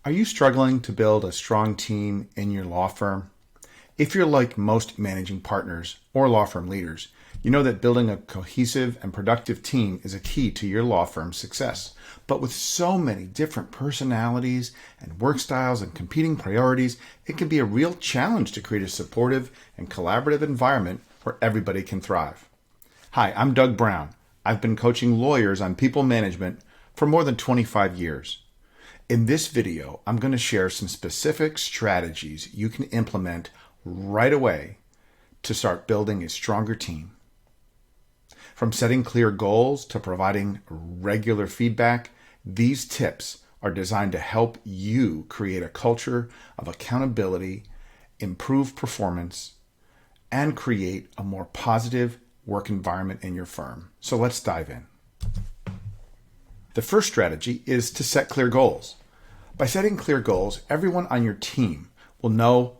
Are you struggling to build a strong team in your law firm? If you're like most managing partners or law firm leaders, you know that building a cohesive and productive team is a key to your law firm's success. But with so many different personalities and work styles and competing priorities, it can be a real challenge to create a supportive and collaborative environment where everybody can thrive. Hi, I'm Doug Brown. I've been coaching lawyers on people management for more than 25 years. In this video, I'm going to share some specific strategies you can implement right away to start building a stronger team. From setting clear goals to providing regular feedback, these tips are designed to help you create a culture of accountability, improve performance, and create a more positive work environment in your firm. So let's dive in. The first strategy is to set clear goals. By setting clear goals, everyone on your team will know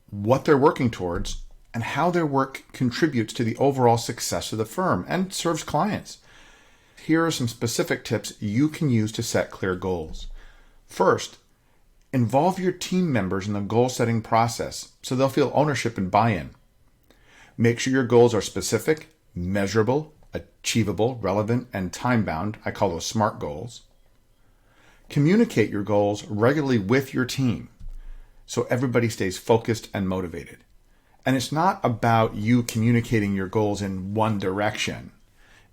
what they're working towards and how their work contributes to the overall success of the firm and serves clients. Here are some specific tips you can use to set clear goals. First, involve your team members in the goal-setting process so they'll feel ownership and buy-in. Make sure your goals are specific, measurable, achievable, relevant, and time-bound. I call those SMART goals. Communicate your goals regularly with your team so everybody stays focused and motivated. And it's not about you communicating your goals in one direction.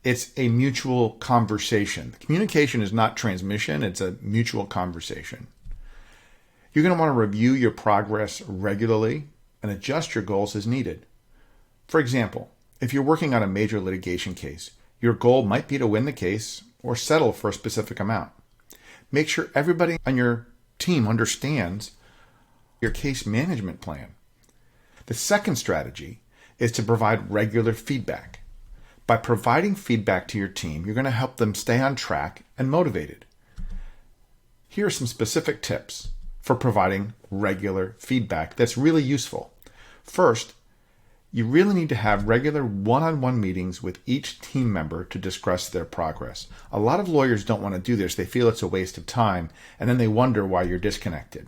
It's a mutual conversation. Communication is not transmission, it's a mutual conversation. You're going to want to review your progress regularly and adjust your goals as needed. For example, if you're working on a major litigation case, your goal might be to win the case or settle for a specific amount. Make sure everybody on your team understands your case management plan. The second strategy is to provide regular feedback. By providing feedback to your team, you're going to help them stay on track and motivated. Here are some specific tips for providing regular feedback that's really useful. First, you really need to have regular one-on-one meetings with each team member to discuss their progress. A lot of lawyers don't want to do this. They feel it's a waste of time, and then they wonder why you're disconnected.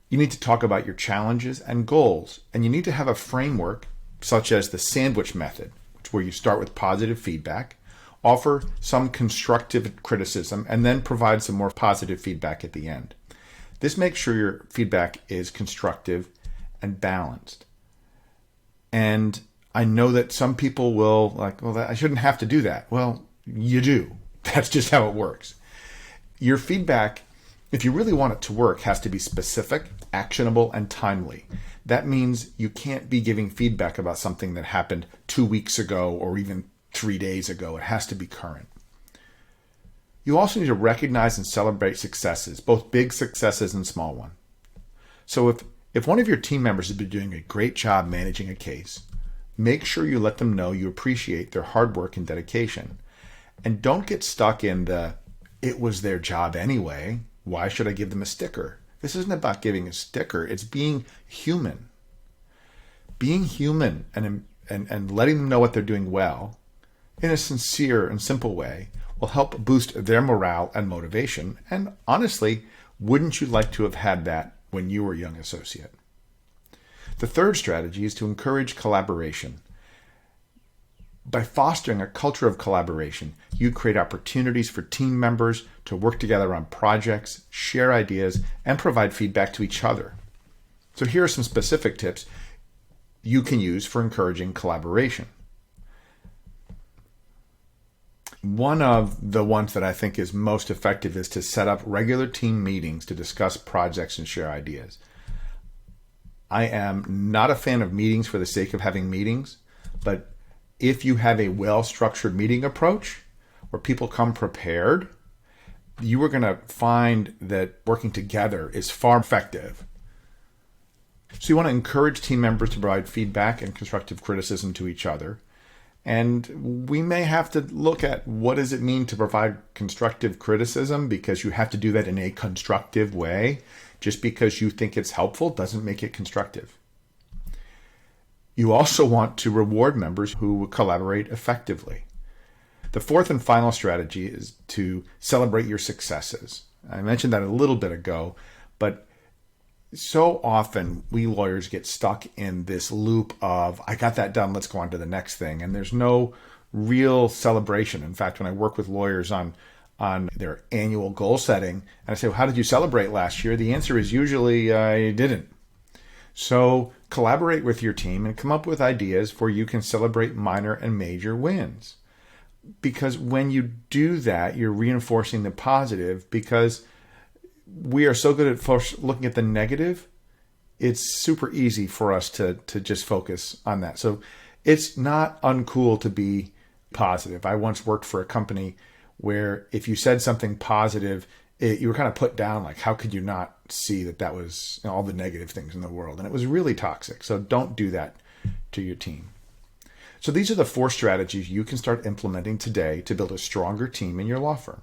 You need to talk about your challenges and goals, and you need to have a framework such as the sandwich method, where you start with positive feedback, offer some constructive criticism, and then provide some more positive feedback at the end. This makes sure your feedback is constructive and balanced. And I know that some people will I shouldn't have to do that. Well, you do. That's just how it works. Your feedback, if you really want it to work, has to be specific, actionable, and timely. That means you can't be giving feedback about something that happened 2 weeks ago or even 3 days ago. It has to be current. You also need to recognize and celebrate successes, both big successes and small ones. So if one of your team members has been doing a great job managing a case, make sure you let them know you appreciate their hard work and dedication. And don't get stuck in it was their job anyway. Why should I give them a sticker? This isn't about giving a sticker. It's being human. Being human and letting them know what they're doing well in a sincere and simple way will help boost their morale and motivation. And honestly, wouldn't you like to have had that when you were a young associate? The third strategy is to encourage collaboration. By fostering a culture of collaboration, you create opportunities for team members to work together on projects, share ideas, and provide feedback to each other. So here are some specific tips you can use for encouraging collaboration. One of the ones that I think is most effective is to set up regular team meetings to discuss projects and share ideas. I am not a fan of meetings for the sake of having meetings, but if you have a well-structured meeting approach where people come prepared, you are going to find that working together is far effective. So you want to encourage team members to provide feedback and constructive criticism to each other. And we may have to look at what does it mean to provide constructive criticism, because you have to do that in a constructive way. Just because you think it's helpful doesn't make it constructive. You also want to reward members who collaborate effectively. The fourth and final strategy is to celebrate your successes. I mentioned that a little bit ago, but so often we lawyers get stuck in this loop of, I got that done, let's go on to the next thing. And there's no real celebration. In fact, when I work with lawyers on their annual goal setting, and I say, well, how did you celebrate last year? The answer is usually, I didn't. So collaborate with your team and come up with ideas where you can celebrate minor and major wins. Because when you do that, you're reinforcing the positive, because we are so good at first looking at the negative. It's super easy for us to just focus on that. So it's not uncool to be positive. I once worked for a company where if you said something positive, you were kind of put down, like, how could you not see that was all the negative things in the world? And it was really toxic. So don't do that to your team. So these are the 4 strategies you can start implementing today to build a stronger team in your law firm.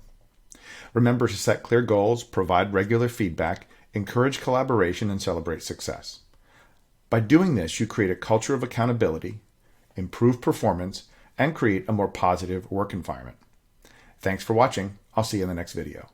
Remember to set clear goals, provide regular feedback, encourage collaboration, and celebrate success. By doing this, you create a culture of accountability, improve performance, and create a more positive work environment. Thanks for watching. I'll see you in the next video.